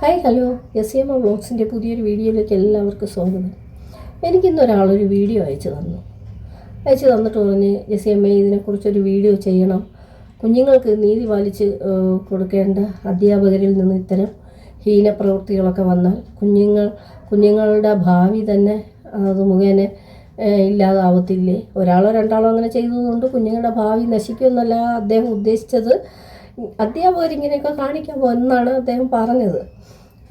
Hi hello S വ്ളോഗ്സിൻ്റെ പുതിയൊരു വീഡിയോയിലേക്ക് എല്ലാവർക്കും സ്വാഗതം. എനിക്കിന്നൊരാളൊരു വീഡിയോ അയച്ചു തന്നിട്ട് പറഞ്ഞ് ഇതിനെക്കുറിച്ചൊരു വീഡിയോ ചെയ്യണം, കുഞ്ഞുങ്ങൾക്ക് നീതി പാലിച്ച് കൊടുക്കേണ്ട അധ്യാപകരിൽ നിന്ന് ഇത്തരം ഹീനപ്രവൃത്തികളൊക്കെ വന്നാൽ കുഞ്ഞുങ്ങളുടെ ഭാവി തന്നെ അത് മുഖേന ഇല്ലാതാവത്തില്ലേ? ഒരാളോ രണ്ടാളോ അങ്ങനെ ചെയ്തതുകൊണ്ട് കുഞ്ഞുങ്ങളുടെ ഭാവി നശിക്കുമെന്നല്ല അദ്ദേഹം ഉദ്ദേശിച്ചത്. അധ്യാപകരിങ്ങനെയൊക്കെ കാണിക്കാമോ എന്നാണ് അദ്ദേഹം പറഞ്ഞത്.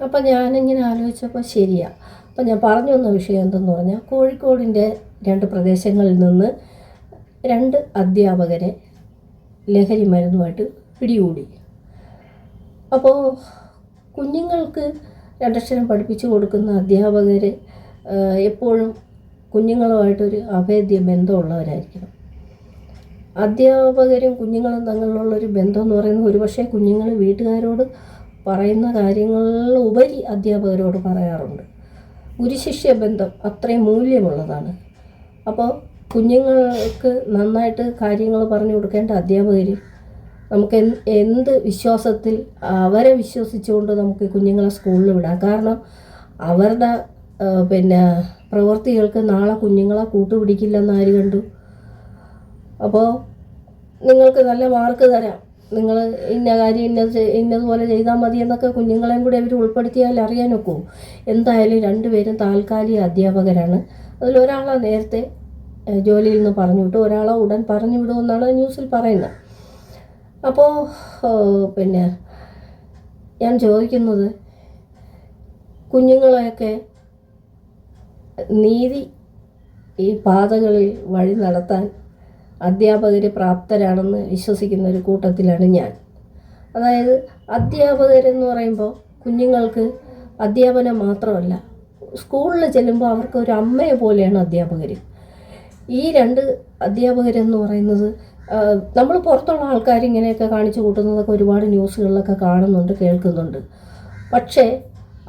അപ്പം ഞാനിങ്ങനെ ആലോചിച്ചപ്പോൾ ശരിയാണ്. അപ്പം ഞാൻ പറഞ്ഞു വന്ന വിഷയം എന്തെന്ന് പറഞ്ഞാൽ, കോഴിക്കോടിൻ്റെ 2 പ്രദേശങ്ങളിൽ നിന്ന് 2 അധ്യാപകരെ ലഹരി മരുന്നുമായിട്ട് പിടികൂടി. അപ്പോൾ കുഞ്ഞുങ്ങൾക്ക് 2 അക്ഷരം പഠിപ്പിച്ചു കൊടുക്കുന്ന അധ്യാപകർ എപ്പോഴും കുഞ്ഞുങ്ങളുമായിട്ടൊരു അഭേദ്യ ബന്ധമുള്ളവരായിരിക്കണം. അധ്യാപകരും കുഞ്ഞുങ്ങളും തമ്മിലുള്ളൊരു ബന്ധം എന്ന് പറയുന്നത് ഒരുപക്ഷെ കുഞ്ഞുങ്ങൾ വീട്ടുകാരോട് പറയുന്ന കാര്യങ്ങളിൽ ഉപരി അധ്യാപകരോട് പറയാറുണ്ട്. ഗുരുശിഷ്യ ബന്ധം അത്രയും മൂല്യമുള്ളതാണ്. അപ്പോൾ കുഞ്ഞുങ്ങൾക്ക് നന്നായിട്ട് കാര്യങ്ങൾ പറഞ്ഞു കൊടുക്കേണ്ട അധ്യാപകർ നമുക്ക് എന്ത് വിശ്വാസത്തിൽ അവരെ വിശ്വസിച്ചുകൊണ്ട് നമുക്ക് കുഞ്ഞുങ്ങളെ സ്കൂളിൽ വിടാം. കാരണം അവരുടെ പ്രവൃത്തികൾക്ക് നാളെ കുഞ്ഞുങ്ങളെ കൂട്ടുപിടിക്കില്ലെന്ന് ആര് കണ്ടു? അപ്പോൾ നിങ്ങൾക്ക് നല്ല മാർക്ക് തരാം, നിങ്ങൾ ഇന്ന കാര്യം ഇന്നതുപോലെ ചെയ്താൽ മതി എന്നൊക്കെ കുഞ്ഞുങ്ങളെയും കൂടി അവർ ഉൾപ്പെടുത്തിയാൽ അറിയാനൊക്കെ. എന്തായാലും 2 പേരും താൽക്കാലിക അധ്യാപകരാണ്. അതിലൊരാളെ നേരത്തെ ജോലിയിൽ നിന്ന് പറഞ്ഞു വിട്ടു, ഒരാളെ ഉടൻ പറഞ്ഞു വിടുമെന്നാണ് ന്യൂസിൽ പറയുന്നത്. അപ്പോൾ ഞാൻ ചോദിക്കുന്നത്, കുഞ്ഞുങ്ങളെയൊക്കെ നീതി ഈ പാതകളിൽ വഴി നടത്താൻ അധ്യാപകർ പ്രാപ്തരാണെന്ന് വിശ്വസിക്കുന്ന ഒരു കൂട്ടത്തിലാണ് ഞാൻ. അതായത് അധ്യാപകരെന്ന് പറയുമ്പോൾ കുഞ്ഞുങ്ങൾക്ക് അധ്യാപനം മാത്രമല്ല, സ്കൂളിൽ ചെല്ലുമ്പോൾ അവർക്ക് ഒരു അമ്മയെ പോലെയാണ് അധ്യാപകർ. ഈ 2 അധ്യാപകരെന്ന് പറയുന്നത് നമ്മൾ പുറത്തുള്ള ആൾക്കാർ ഇങ്ങനെയൊക്കെ കാണിച്ചു കൂട്ടുന്നതൊക്കെ ഒരുപാട് ന്യൂസുകളിലൊക്കെ കാണുന്നുണ്ട്, കേൾക്കുന്നുണ്ട്. പക്ഷേ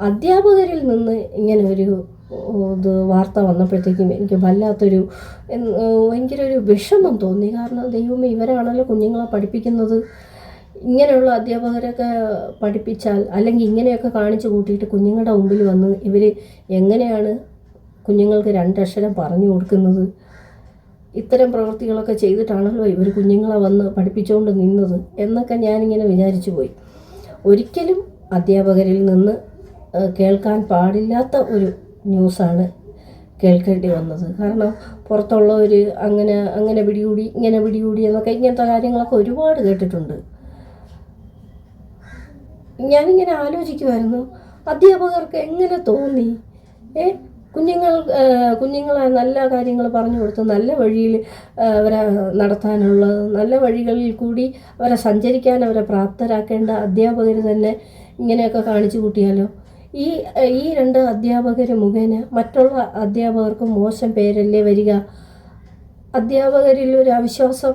അധ്യാപകരിൽ നിന്ന് ഇങ്ങനെ ഒരു വാർത്ത വന്നപ്പോഴത്തേക്കും എനിക്ക് വല്ലാത്തൊരു ഭയങ്കര ഒരു വിഷമം തോന്നി. കാരണം ദൈവമേ, ഇവരാണല്ലോ കുഞ്ഞുങ്ങളെ പഠിപ്പിക്കുന്നത്. ഇങ്ങനെയുള്ള അധ്യാപകരൊക്കെ പഠിപ്പിച്ചാൽ, അല്ലെങ്കിൽ ഇങ്ങനെയൊക്കെ കാണിച്ചു കൂട്ടിയിട്ട് കുഞ്ഞുങ്ങളുടെ മുമ്പിൽ വന്ന് ഇവർ എങ്ങനെയാണ് കുഞ്ഞുങ്ങൾക്ക് 2 അക്ഷരം പറഞ്ഞു കൊടുക്കുന്നത്? ഇത്തരം പ്രവൃത്തികളൊക്കെ ചെയ്തിട്ടാണല്ലോ ഇവർ കുഞ്ഞുങ്ങളെ വന്ന് പഠിപ്പിച്ചുകൊണ്ട് നിന്നത് എന്നൊക്കെ ഞാനിങ്ങനെ വിചാരിച്ചു പോയി. ഒരിക്കലും അധ്യാപകരിൽ നിന്ന് കേൾക്കാൻ പാടില്ലാത്ത ഒരു ന്യൂസാണ് കേൾക്കേണ്ടി വന്നത്. കാരണം പുറത്തുള്ളവർ അങ്ങനെ പിടികൂടി ഇങ്ങനെ പിടികൂടി എന്നൊക്കെ, ഇങ്ങനത്തെ കാര്യങ്ങളൊക്കെ ഒരുപാട് കേട്ടിട്ടുണ്ട്. ഞാനിങ്ങനെ ആലോചിക്കുമായിരുന്നു, അധ്യാപകർക്ക് എങ്ങനെ തോന്നി കുഞ്ഞുങ്ങളെ നല്ല കാര്യങ്ങൾ പറഞ്ഞു കൊടുത്ത് നല്ല വഴിയിൽ അവരെ നടത്താനുള്ള, നല്ല വഴികളിൽ കൂടി അവരെ സഞ്ചരിക്കാൻ അവരെ പ്രാപ്തരാക്കേണ്ട അധ്യാപകർ തന്നെ ഇങ്ങനെയൊക്കെ കാണിച്ചു കൂട്ടിയാലോ? ഈ 2 അധ്യാപകർ മുഖേന മറ്റുള്ള അധ്യാപകർക്ക് മോശം പേരല്ലേ വരിക? അധ്യാപകരിൽ ഒരു അവിശ്വാസം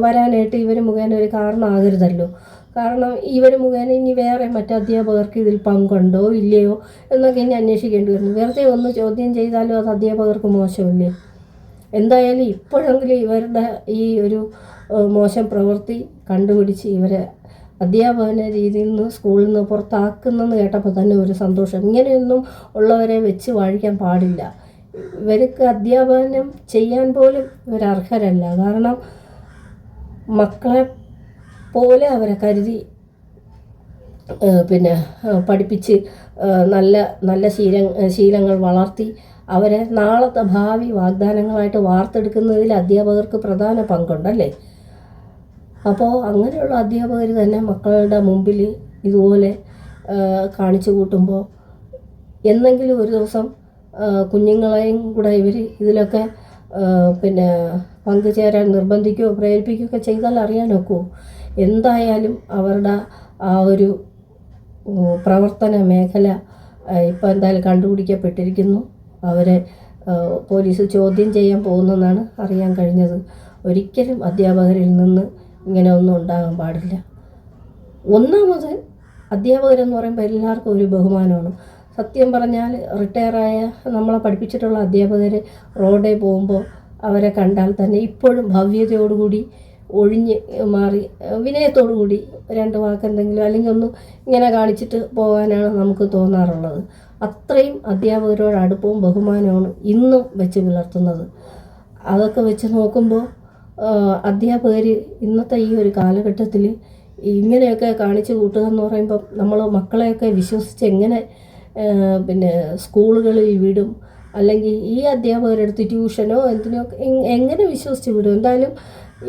വരാനായിട്ട് ഇവർ മുഖേന ഒരു കാരണമാകരുതല്ലോ. കാരണം ഇവർ മുഖേന ഇനി വേറെ മറ്റധ്യാപകർക്ക് ഇതിൽ പങ്കുണ്ടോ ഇല്ലയോ എന്നൊക്കെ ഇനി അന്വേഷിക്കേണ്ടി വരുന്നു. വെറുതെ ഒന്ന് ചോദ്യം ചെയ്താലും അത് അധ്യാപകർക്ക് മോശമില്ലേ? എന്തായാലും ഇപ്പോഴെങ്കിലും ഇവരുടെ ഈ ഒരു മോശം പ്രവൃത്തി കണ്ടുപിടിച്ച് ഇവരെ അധ്യാപന രീതിയിൽ നിന്ന് സ്കൂളിൽ നിന്ന് പുറത്താക്കുന്നെന്ന് കേട്ടപ്പോൾ തന്നെ ഒരു സന്തോഷം. ഇങ്ങനെയൊന്നും ഉള്ളവരെ വെച്ച് വാഴിക്കാൻ പാടില്ല. ഇവർക്ക് അധ്യാപനം ചെയ്യാൻ പോലും ഇവരർഹരല്ല. കാരണം മക്കളെ പോലെ അവരെ കരുതി പഠിപ്പിച്ച് നല്ല നല്ല ശീലങ്ങൾ വളർത്തി അവരെ നാളത്തെ ഭാവി വാഗ്ദാനങ്ങളായിട്ട് വാർത്തെടുക്കുന്നതിൽ അധ്യാപകർക്ക് പ്രധാന പങ്കുണ്ടല്ലേ? അപ്പോൾ അങ്ങനെയുള്ള അധ്യാപകർ തന്നെ മക്കളുടെ മുമ്പിൽ ഇതുപോലെ കാണിച്ചു കൂട്ടുമ്പോൾ എന്നെങ്കിലും ഒരു ദിവസം കുഞ്ഞുങ്ങളെയും കൂടെ ഇവർ ഇതിലൊക്കെ പങ്കുചേരാൻ നിർബന്ധിക്കുകയോ പ്രേരിപ്പിക്കുകയൊക്കെ ചെയ്താൽ അറിയാനൊക്കുമോ? എന്തായാലും അവരുടെ ആ ഒരു പ്രവർത്തന മേഖല ഇപ്പോൾ എന്തായാലും കണ്ടുപിടിക്കപ്പെട്ടിരിക്കുന്നു. അവരെ പോലീസ് ചോദ്യം ചെയ്യാൻ പോകുന്നെന്നാണ് അറിയാൻ കഴിഞ്ഞത്. ഒരിക്കലും അധ്യാപകരിൽ നിന്ന് ഇങ്ങനെ ഒന്നും ഉണ്ടാകാൻ പാടില്ല. ഒന്നാമത് അധ്യാപകരെന്ന് പറയുമ്പോൾ എല്ലാവർക്കും ഒരു ബഹുമാനമാണ്. സത്യം പറഞ്ഞാൽ റിട്ടയറായ നമ്മളെ പഠിപ്പിച്ചിട്ടുള്ള അധ്യാപകർ റോഡിൽ പോകുമ്പോൾ അവരെ കണ്ടാൽ തന്നെ ഇപ്പോഴും ഭവ്യതയോടുകൂടി ഒഴിഞ്ഞ് മാറി വിനയത്തോടു കൂടി രണ്ട് വാക്കെന്തെങ്കിലും അല്ലെങ്കിൽ ഒന്ന് ഇങ്ങനെ കാണിച്ചിട്ട് പോകാനാണ് നമുക്ക് തോന്നാറുള്ളത്. അത്രയും അധ്യാപകരോട് അടുപ്പവും ബഹുമാനമാണ് ഇന്നും വെച്ച് പുലർത്തുന്നത്. അതൊക്കെ വെച്ച് നോക്കുമ്പോൾ അധ്യാപകർ ഇന്നത്തെ ഈ ഒരു കാലഘട്ടത്തിൽ ഇങ്ങനെയൊക്കെ കാണിച്ചു കൂട്ടുക എന്ന് പറയുമ്പം നമ്മൾ മക്കളെയൊക്കെ വിശ്വസിച്ച് എങ്ങനെ പിന്നെ സ്കൂളുകളിൽ വിടും? അല്ലെങ്കിൽ ഈ അധ്യാപകരെടുത്ത് ട്യൂഷനോ എന്തിനോ എങ്ങനെ വിശ്വസിച്ച് വിടും? എന്തായാലും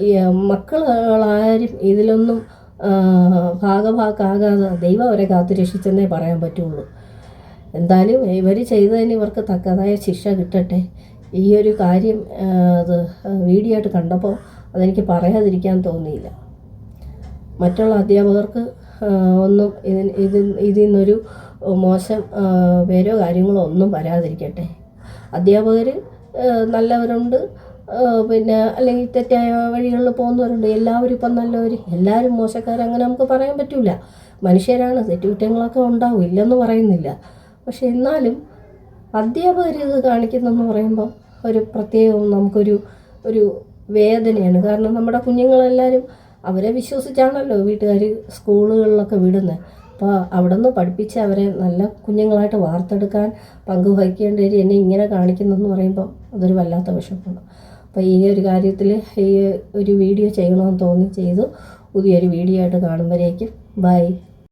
ഈ മക്കളാരും ഇതിലൊന്നും ഭാഗഭാക്കാകാതെ ദൈവം അവരെ കാത്തു രക്ഷിച്ചെന്നേ പറയാൻ പറ്റുള്ളൂ. എന്തായാലും ഇവർ ചെയ്തതിന് ഇവർക്ക് തക്കതായ ശിക്ഷ കിട്ടട്ടെ. ഈ ഒരു കാര്യം അത് വീഡിയോ ആയിട്ട് കണ്ടപ്പോൾ അതെനിക്ക് പറയാതിരിക്കാൻ തോന്നിയില്ല. മറ്റുള്ള അധ്യാപകർക്ക് ഒന്നും ഇതിൽ നിന്നൊരു മോശം പേരോ കാര്യങ്ങളോ ഒന്നും വരാതിരിക്കട്ടെ. അധ്യാപകർ നല്ലവരുണ്ട്, പിന്നെ അല്ലെങ്കിൽ തെറ്റായ വഴികളിൽ പോകുന്നവരുണ്ട്. എല്ലാവരും ഇപ്പം നല്ലവർ, എല്ലാവരും മോശക്കാരങ്ങനെ നമുക്ക് പറയാൻ പറ്റില്ല. മനുഷ്യരാണ്, തെറ്റുകുറ്റങ്ങളൊക്കെ ഉണ്ടാവും, ഇല്ലെന്ന് പറയുന്നില്ല. പക്ഷെ എന്നാലും അധ്യാപകർ ഇത് കാണിക്കുന്നെന്ന് പറയുമ്പം ഒരു പ്രത്യേകവും നമുക്കൊരു വേദനയാണ്. കാരണം നമ്മുടെ കുഞ്ഞുങ്ങളെല്ലാവരും അവരെ വിശ്വസിച്ചാണല്ലോ വീട്ടുകാർ സ്കൂളുകളിലൊക്കെ വിടുന്നത്. അപ്പോൾ അവിടെ നിന്ന് പഠിപ്പിച്ച് അവരെ നല്ല കുഞ്ഞുങ്ങളായിട്ട് വാർത്തെടുക്കാൻ പങ്കുവഹിക്കേണ്ടവർ എന്നെ ഇങ്ങനെ കാണിക്കുന്നെന്ന് പറയുമ്പം അതൊരു വല്ലാത്ത വിഷമമാണ്. അപ്പോൾ ഈ ഒരു കാര്യത്തിൽ ഈ ഒരു വീഡിയോ ചെയ്യണമെന്ന് തോന്നി ചെയ്തു. പുതിയൊരു വീഡിയോ ആയിട്ട് കാണുമ്പോഴേക്കും ബൈ.